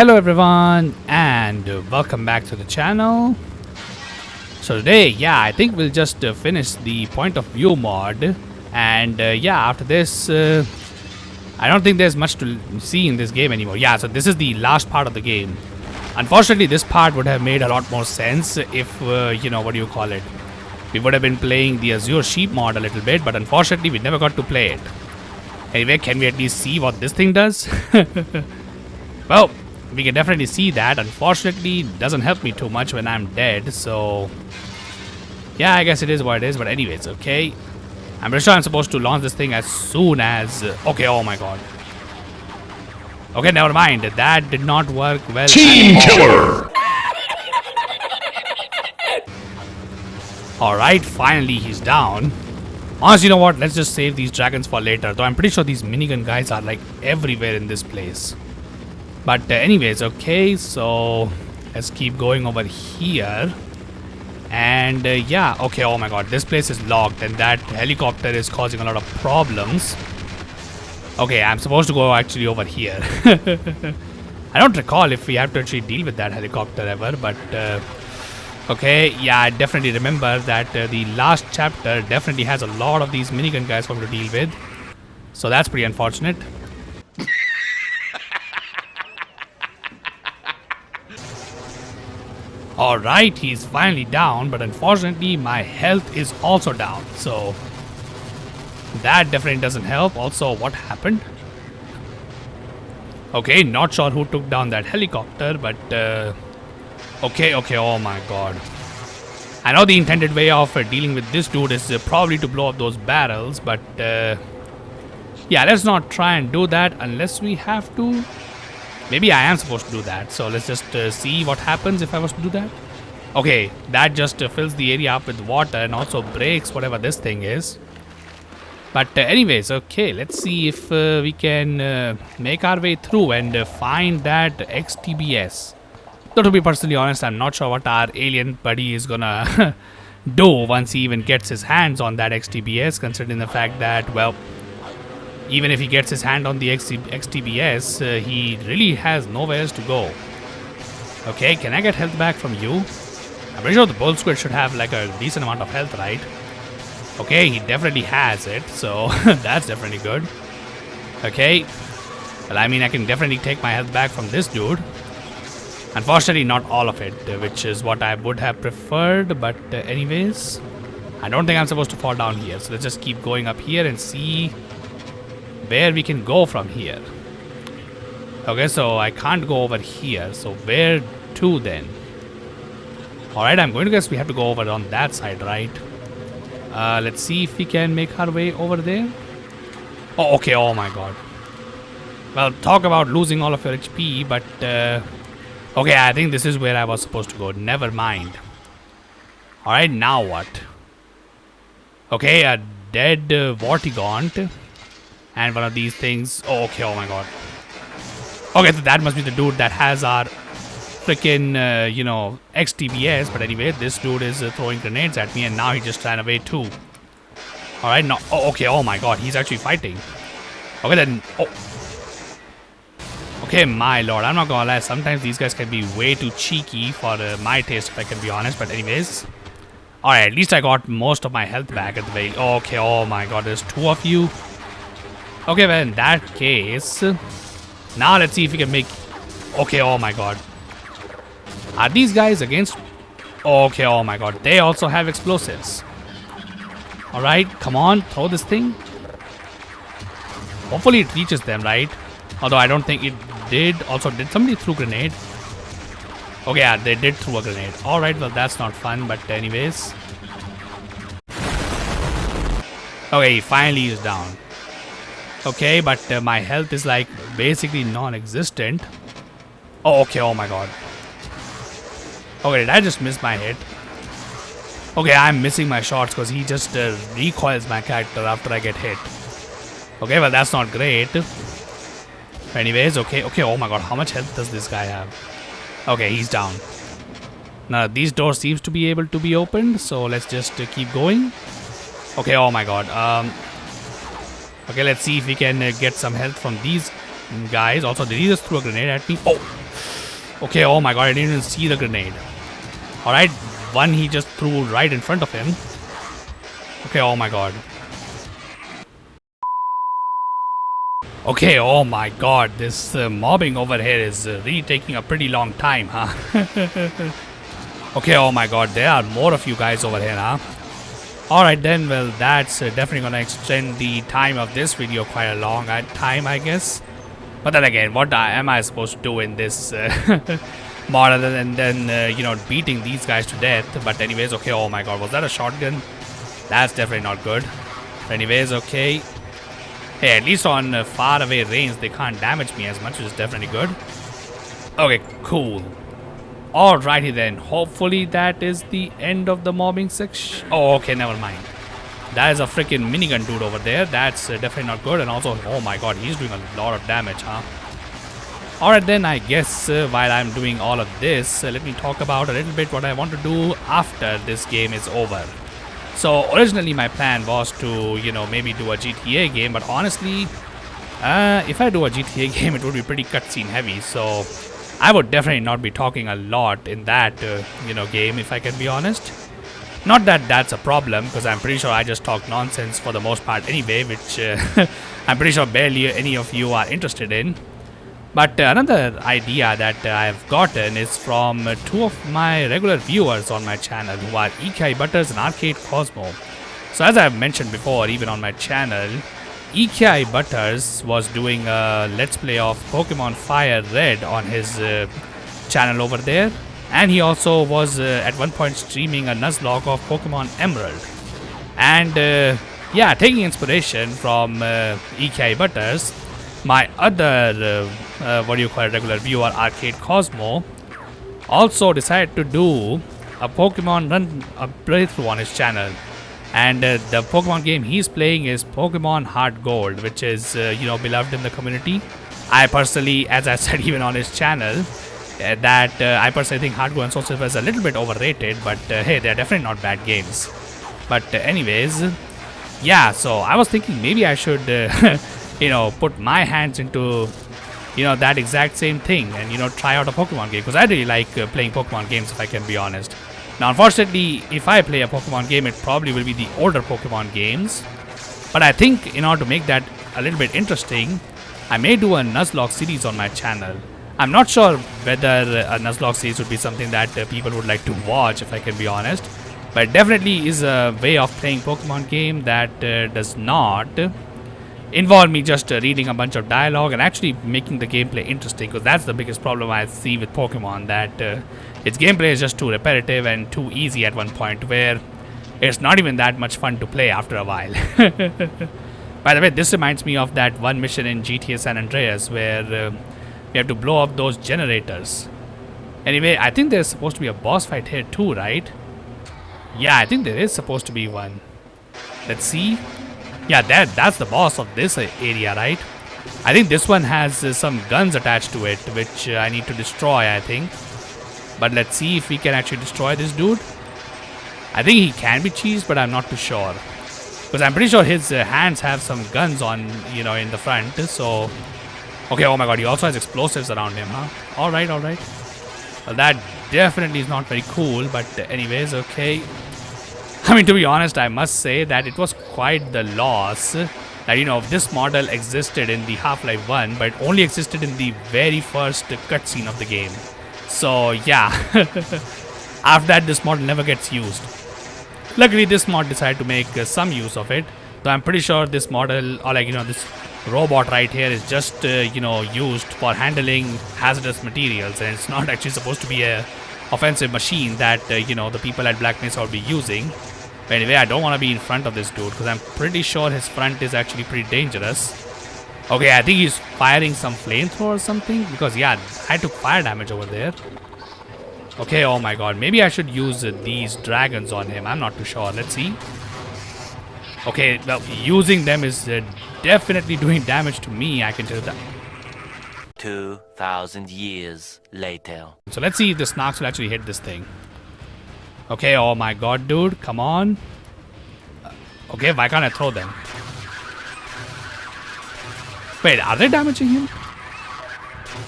Hello everyone and welcome back to the channel. So today, I think we'll just finish the point of view mod, and after this I don't think there's much to see in this game anymore. So this is the last part of the game. Unfortunately, this part would have made a lot more sense if we would have been playing the Azure Sheep mod a little bit, but unfortunately we never got to play it. Anyway, can we at least see what this thing does? Well, we can definitely see that. Unfortunately, it doesn't help me too much when I'm dead, so yeah, I guess it is what it is. But anyways, okay, I'm pretty sure I'm supposed to launch this thing as soon as okay, oh my god. Okay, never mind, that did not work well. Team killer. Alright, finally he's down. Honestly, you know what, let's just save these dragons for later, though I'm pretty sure these minigun guys are like everywhere in this place. But anyways, okay, so let's keep going over here. And okay, oh my god, this place is locked and that helicopter is causing a lot of problems. Okay, I'm supposed to go actually over here. I don't recall if we have to actually deal with that helicopter ever, but okay, yeah, I definitely remember that the last chapter definitely has a lot of these minigun guys for me to deal with. So that's pretty unfortunate. Alright, he's finally down, but unfortunately my health is also down, so that definitely doesn't help. Also, what happened? Okay, not sure who took down that helicopter, but okay, oh my god. I know the intended way of dealing with this dude is probably to blow up those barrels, but yeah, let's not try and do that unless we have to. Maybe I am supposed to do that, so let's just see what happens if I was to do that. Okay, that just fills the area up with water and also breaks whatever this thing is. But anyways, okay, let's see if we can make our way through and find that XTBS. Though to be personally honest, I'm not sure what our alien buddy is gonna do once he even gets his hands on that XTBS, considering the fact that, well, even if he gets his hand on the XTBS, he really has nowhere else to go. Okay, can I get health back from you? I'm pretty sure the bull squid should have like a decent amount of health, right? Okay, he definitely has it, so that's definitely good. Okay, well, I mean, I can definitely take my health back from this dude. Unfortunately, not all of it, which is what I would have preferred, but anyways, I don't think I'm supposed to fall down here, so let's just keep going up here and see where we can go from here. Okay, so I can't go over here, so where to then? Alright, I'm going to guess we have to go over on that side, right? Let's see if we can make our way over there. Oh, okay, oh my god. Well, talk about losing all of your HP, but okay, I think this is where I was supposed to go. Never mind. Alright, now what? Okay, a dead Vortigaunt. And one of these things. Oh, okay, oh my god. Okay, so that must be the dude that has our freaking, XTBS. But anyway, this dude is throwing grenades at me and now he just ran away too. Alright, no. Oh, okay, oh my god, he's actually fighting. Okay, then. Oh. Okay, my lord, I'm not gonna lie. Sometimes these guys can be way too cheeky for my taste, if I can be honest. But anyways. Alright, at least I got most of my health back at the very. Okay, oh my god, there's two of you. Okay, well, in that case, now let's see if we can make. Okay, oh my god. Are these guys against? Okay, oh my god. They also have explosives. Alright, come on, throw this thing. Hopefully it reaches them, right? Although I don't think it did. Also, did somebody throw a grenade? Okay, yeah, they did throw a grenade. Alright, well, that's not fun, but anyways. Okay, finally he's down. Okay, but my health is like basically non-existent. Oh, okay, oh my god. Okay, did I just miss my hit? Okay, I'm missing my shots because he just recoils my character after I get hit. Okay, well, that's not great. Anyways, okay, oh my god, how much health does this guy have? Okay, he's down. Now, these doors seems to be able to be opened, so let's just keep going. Okay, oh my god. Okay, let's see if we can get some health from these guys. Also, did he just throw a grenade at me? Oh, Okay, oh my god, I didn't even see the grenade. Alright, one he just threw right in front of him. Okay, oh my god. Okay, oh my god, this mobbing over here is really taking a pretty long time, huh? Okay, oh my god, there are more of you guys over here, huh? Alright then, well, that's definitely gonna extend the time of this video quite a long time, I guess. But then again, what am I supposed to do in this mod other than, you know, beating these guys to death? But anyways, okay, oh my god, was that a shotgun? That's definitely not good. Anyways, okay. Hey, at least on far away range, they can't damage me as much, which is definitely good. Okay, cool. Alrighty then, hopefully that is the end of the mobbing section. Oh, okay, never mind. That is a freaking minigun dude over there. That's definitely not good. And also, oh my god, he's doing a lot of damage, huh? Alright then, I guess while I'm doing all of this, let me talk about a little bit what I want to do after this game is over. So originally my plan was to, you know, maybe do a GTA game, but honestly, if I do a GTA game, it would be pretty cutscene heavy. So I would definitely not be talking a lot in that, you know, game, if I can be honest. Not that that's a problem, because I'm pretty sure I just talk nonsense for the most part anyway, which I'm pretty sure barely any of you are interested in. But another idea that I've gotten is from two of my regular viewers on my channel, who are EKI Butters and Arcade Cosmo. So as I've mentioned before, even on my channel, EKI Butters was doing a let's play of Pokemon Fire Red on his channel over there. And he also was at one point streaming a Nuzlocke of Pokemon Emerald. And yeah, taking inspiration from EKI Butters, my other, regular viewer, Arcade Cosmo, also decided to do a Pokemon run a playthrough on his channel. And the Pokemon game he's playing is Pokemon Heart Gold, which is, you know, beloved in the community. I personally, as I said even on his channel, that I personally think Heart Gold and Soul Silver is a little bit overrated, but hey, they're definitely not bad games. But anyways, yeah, so I was thinking maybe I should, you know, put my hands into, you know, that exact same thing and, you know, try out a Pokemon game, because I really like playing Pokemon games, if I can be honest. Now, unfortunately, if I play a Pokemon game, it probably will be the older Pokemon games. But I think in order to make that a little bit interesting, I may do a Nuzlocke series on my channel. I'm not sure whether a Nuzlocke series would be something that people would like to watch, if I can be honest. But it definitely is a way of playing Pokemon game that does not involve me just reading a bunch of dialogue and actually making the gameplay interesting, because that's the biggest problem I see with Pokemon, that its gameplay is just too repetitive and too easy at one point, where it's not even that much fun to play after a while. By the way, this reminds me of that one mission in GTA San Andreas where we have to blow up those generators. Anyway, I think there's supposed to be a boss fight here too, right? Yeah, I think there is supposed to be one. Let's see. Yeah, that's the boss of this area, right? I think this one has some guns attached to it, which I need to destroy, I think. But let's see if we can actually destroy this dude. I think he can be cheesed, but I'm not too sure. Because I'm pretty sure his hands have some guns on, you know, in the front, so... Okay, oh my god, he also has explosives around him, huh? Alright, alright. Well, that definitely is not very cool, but anyways, okay. I mean, to be honest, I must say that it was quite the loss that, you know, if this model existed in the Half-Life 1, but it only existed in the very first cutscene of the game. So, yeah. After that, this model never gets used. Luckily, this mod decided to make some use of it. So I'm pretty sure this model, or like, you know, this robot right here is just, you know, used for handling hazardous materials. And it's not actually supposed to be a offensive machine that, you know, the people at Black Mesa will be using. But anyway, I don't want to be in front of this dude, because I'm pretty sure his front is actually pretty dangerous. Okay, I think he's firing some flamethrower or something, because yeah, I took fire damage over there. Okay, oh my god, maybe I should use these dragons on him. I'm not too sure. Let's see. Okay, well, using them is definitely doing damage to me, I can tell you that. 2,000 years later. So let's see if the Snarks will actually hit this thing. Okay, oh my god, dude, come on. Okay, why can't I throw them? Wait, are they damaging him?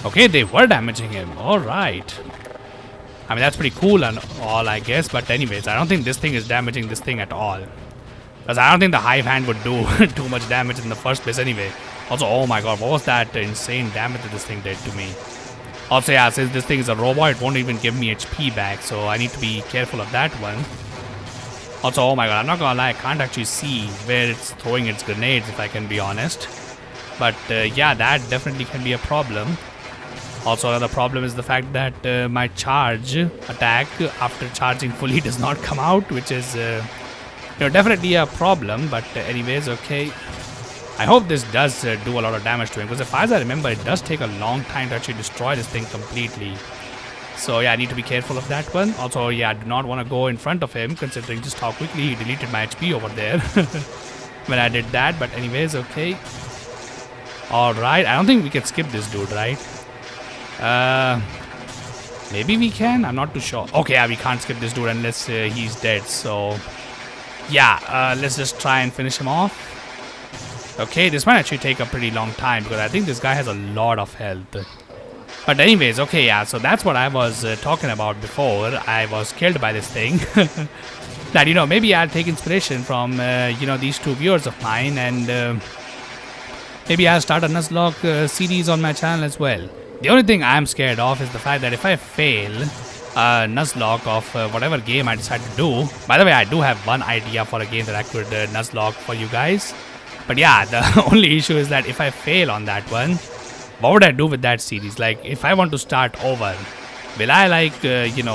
Okay, they were damaging him. Alright. I mean, that's pretty cool and all, I guess. But anyways, I don't think this thing is damaging this thing at all. Because I don't think the Hive Hand would do too much damage in the first place anyway. Also, oh my god, what was that insane damage that this thing did to me? Also, yeah, since this thing is a robot, it won't even give me HP back. So I need to be careful of that one. Also, oh my god, I'm not gonna lie, I can't actually see where it's throwing its grenades, if I can be honest. But yeah, that definitely can be a problem. Also, another problem is the fact that my charge attack after charging fully does not come out, which is definitely a problem. But anyways, okay. I hope this does do a lot of damage to him, because as far as I remember, it does take a long time to actually destroy this thing completely. So yeah, I need to be careful of that one. Also, yeah, I do not want to go in front of him, considering just how quickly he deleted my HP over there when I did that. But anyways, okay. Alright, I don't think we can skip this dude, right? Maybe we can? I'm not too sure. Okay, yeah, we can't skip this dude unless he's dead. So yeah, let's just try and finish him off. Okay, this might actually take a pretty long time, because I think this guy has a lot of health. But anyways, okay, yeah, so that's what I was talking about before I was killed by this thing. That, maybe I'll take inspiration from, these two viewers of mine, and maybe I'll start a Nuzlocke series on my channel as well. The only thing I'm scared of is the fact that if I fail Nuzlocke of whatever game I decide to do. By the way, I do have one idea for a game that I could Nuzlocke for you guys. But yeah, the only issue is that if I fail on that one, what would I do with that series? Like, if I want to start over, will I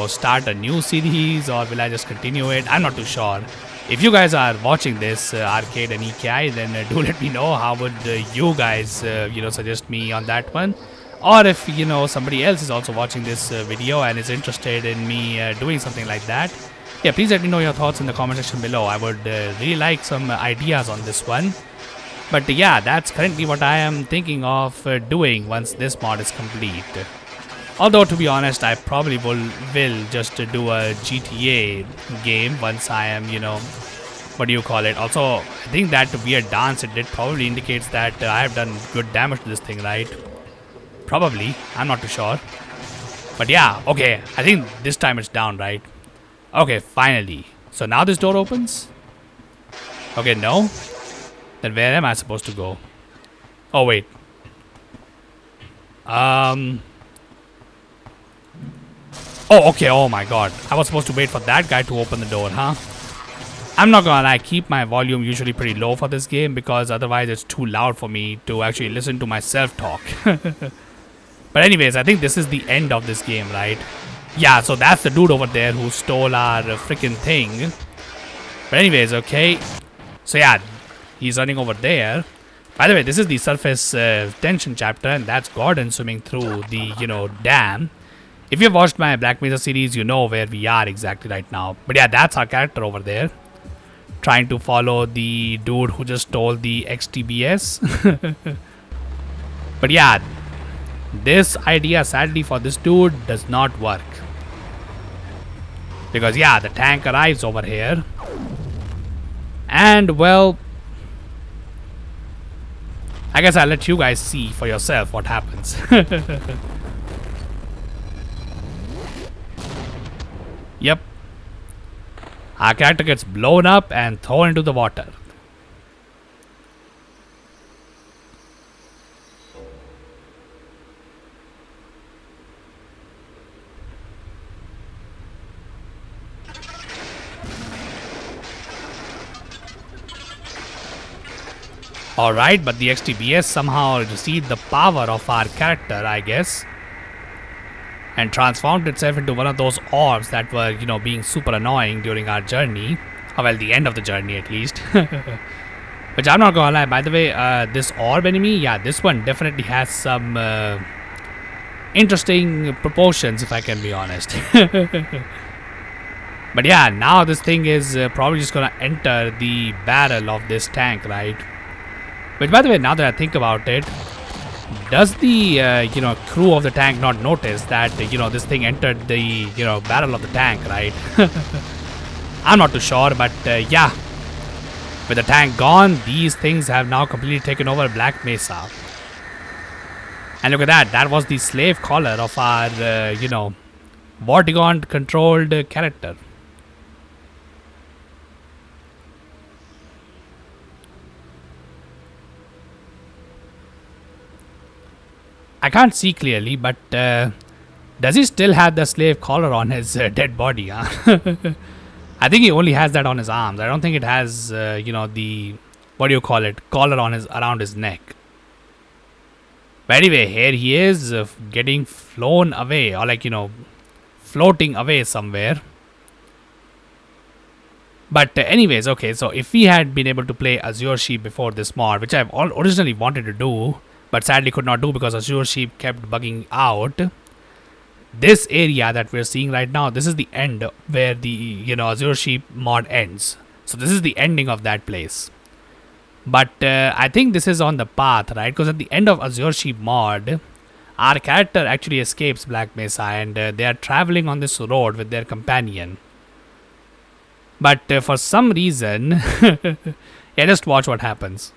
start a new series, or will I just continue it? I'm not too sure. If you guys are watching this Arcade and EKI, then do let me know how would you guys suggest me on that one. Or if somebody else is also watching this video and is interested in me doing something like that, yeah, please let me know your thoughts in the comment section below. I would really like some ideas on this one. But yeah, that's currently what I am thinking of doing once this mod is complete. Although, to be honest, I probably will just do a GTA game once I am, what do you call it? Also, I think that weird dance it did probably indicates that I have done good damage to this thing, right? Probably. I'm not too sure. But yeah, okay. I think this time it's down, right? Okay, finally. So now this door opens? Okay, no? Then where am I supposed to go? Oh, wait. Oh, okay. Oh, my God. I was supposed to wait for that guy to open the door, huh? I'm not gonna lie. I keep my volume usually pretty low for this game, because otherwise it's too loud for me to actually listen to myself talk. But anyways, I think this is the end of this game, right? Yeah, so that's the dude over there who stole our freaking thing. But anyways, okay. So yeah, he's running over there. By the way, this is the surface tension chapter, and that's Gordon swimming through the, dam. If you've watched my Black Mesa series, you know where we are exactly right now. But yeah, that's our character over there, trying to follow the dude who just stole the XTBS. But yeah, this idea, sadly for this dude, does not work. Because yeah, the tank arrives over here. And well, I guess I'll let you guys see for yourself what happens. Yep. Our character gets blown up and thrown into the water. Alright, but the XTBS somehow received the power of our character, I guess, and transformed itself into one of those orbs that were, being super annoying during our journey. Or well, the end of the journey at least. Which I'm not gonna lie, by the way, this orb enemy, yeah, this one definitely has some interesting proportions, if I can be honest. But yeah, now this thing is probably just gonna enter the barrel of this tank, right? Which, by the way, now that I think about it, does the crew of the tank not notice that this thing entered the barrel of the tank, right? I'm not too sure, but yeah, with the tank gone, these things have now completely taken over Black Mesa. And look at that. That was the slave collar of our, Vortigaunt controlled character. I can't see clearly, but does he still have the slave collar on his dead body? Huh? I think he only has that on his arms. I don't think it has, the what do you call it, collar on his around his neck. But anyway, here he is getting flown away, or floating away somewhere. But anyways, okay, so if we had been able to play Azure Sheep before this mod, which I've originally wanted to do, but sadly could not do because Azure Sheep kept bugging out. This area that we're seeing right now, this is the end where the Azure Sheep mod ends. So this is the ending of that place. But I think this is on the path, right? Because at the end of Azure Sheep mod, our character actually escapes Black Mesa and they are traveling on this road with their companion. But for some reason, yeah, just watch what happens.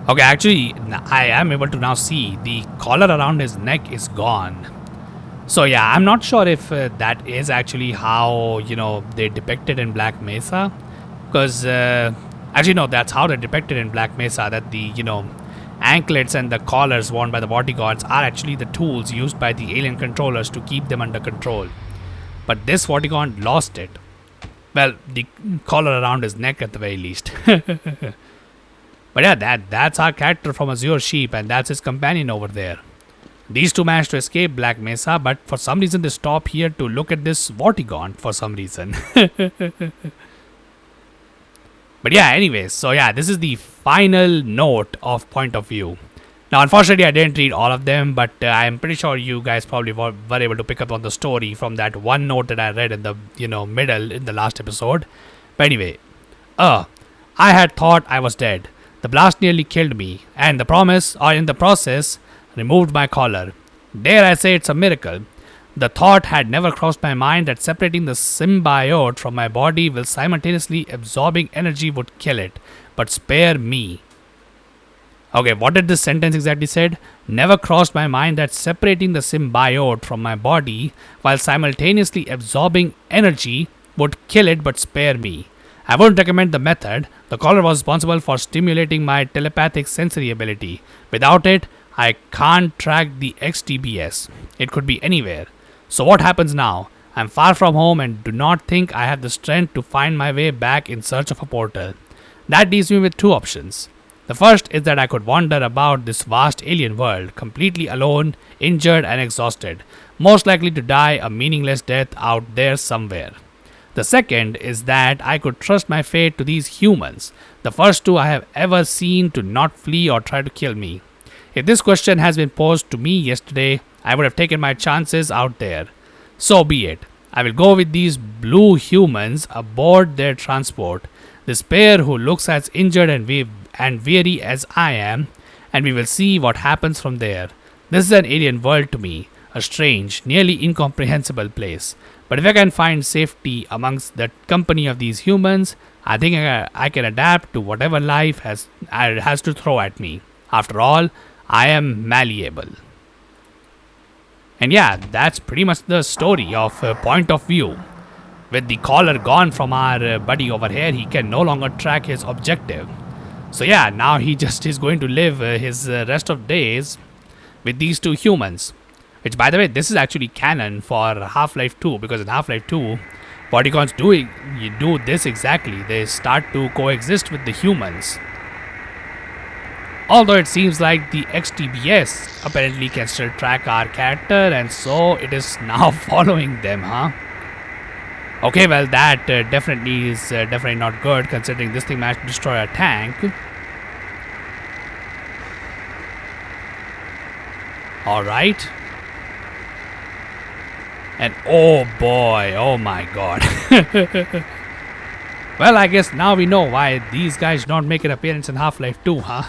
Okay, actually, I am able to now see the collar around his neck is gone. So yeah, I'm not sure if that is actually how, they depicted in Black Mesa. Because, actually no, that's how they're depicted in Black Mesa, that the, anklets and the collars worn by the bodyguards are actually the tools used by the alien controllers to keep them under control. But this bodyguard lost it. Well, the collar around his neck at the very least. But yeah, that's our character from Azure Sheep, and that's his companion over there. These two managed to escape Black Mesa, but for some reason they stop here to look at this Vortigaunt for some reason. But yeah, anyways, so yeah, this is the final note of Point of View. Now, unfortunately, I didn't read all of them, but I'm pretty sure you guys probably were able to pick up on the story from that one note that I read in the, middle in the last episode. But anyway, I had thought I was dead. The blast nearly killed me, and in the process, removed my collar. Dare I say it's a miracle. The thought had never crossed my mind that separating the symbiote from my body while simultaneously absorbing energy would kill it, but spare me. Okay, what did this sentence exactly said? Never crossed my mind that separating the symbiote from my body while simultaneously absorbing energy would kill it, but spare me. I wouldn't recommend the method. The collar was responsible for stimulating my telepathic sensory ability. Without it, I can't track the XTBS. It could be anywhere. So what happens now? I'm far from home and do not think I have the strength to find my way back in search of a portal. That leaves me with two options. The first is that I could wander about this vast alien world, completely alone, injured and exhausted, most likely to die a meaningless death out there somewhere. The second is that I could trust my fate to these humans, the first two I have ever seen to not flee or try to kill me. If this question has been posed to me yesterday, I would have taken my chances out there. So be it. I will go with these blue humans aboard their transport, this pair who looks as injured and weary as I am, and we will see what happens from there. This is an alien world to me, a strange, nearly incomprehensible place. But if I can find safety amongst the company of these humans, I think I can adapt to whatever life has to throw at me. After all, I am malleable. And yeah, that's pretty much the story of Point of View. With the collar gone from our buddy over here, he can no longer track his objective. So yeah, now he just is going to live his rest of days with these two humans. Which, by the way, this is actually canon for Half-Life 2, because in Half-Life 2, Bodycons do this exactly. They start to coexist with the humans. Although it seems like the XTBS apparently can still track our character, and so it is now following them, huh? Okay, well, that definitely is definitely not good, considering this thing managed to destroy a tank. Alright. And oh boy, oh my god. Well, I guess now we know why these guys don't make an appearance in Half-Life 2, huh?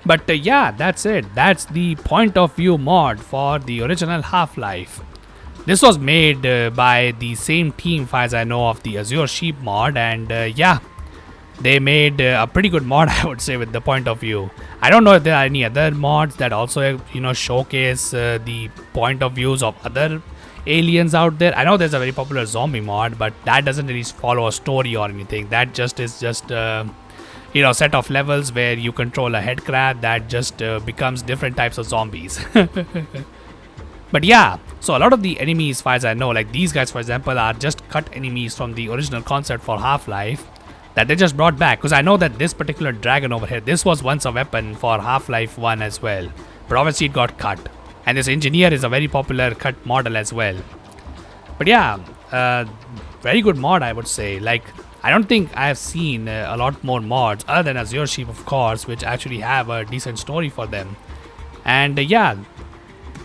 But yeah, that's it. That's the point of view mod for the original Half-Life. This was made by the same team, as far as I know, of the Azure Sheep mod, and yeah, they made a pretty good mod, I would say, with the point of view. I don't know if there are any other mods that also, showcase the point of views of other aliens out there. I know there's a very popular zombie mod, but that doesn't really follow a story or anything. That just is just set of levels where you control a head crab that just becomes different types of zombies. But yeah, so a lot of the enemies, as far as I know, like these guys, for example, are just cut enemies from the original concept for Half-Life that they just brought back. Because I know that this particular dragon over here, this was once a weapon for Half-Life 1 as well. But obviously it got cut. And this engineer is a very popular cut model as well. But yeah, very good mod, I would say. Like, I don't think I have seen a lot more mods other than Azure Sheep, of course, which actually have a decent story for them. And yeah.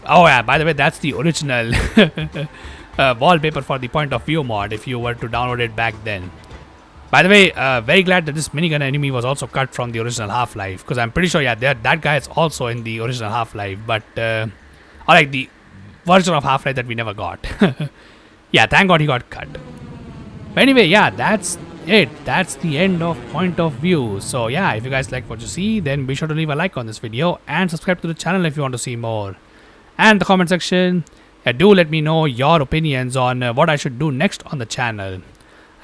Oh yeah, by the way, that's the original wallpaper for the point of view mod if you were to download it back then. By the way, very glad that this minigun enemy was also cut from the original Half-Life, because I'm pretty sure, yeah, that guy is also in the original Half-Life, but or like the version of Half-Life that we never got. Yeah, thank God he got cut. But anyway, yeah, that's it. That's the end of point of view. So yeah, if you guys like what you see, then be sure to leave a like on this video and subscribe to the channel if you want to see more. And the comment section, do let me know your opinions on what I should do next on the channel.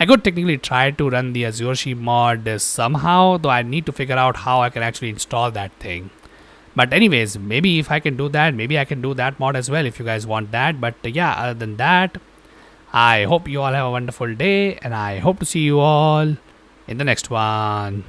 I could technically try to run the Azure Sheep mod somehow, though I need to figure out how I can actually install that thing. But anyways, maybe if I can do that, maybe I can do that mod as well if you guys want that. But yeah, other than that, I hope you all have a wonderful day, and I hope to see you all in the next one.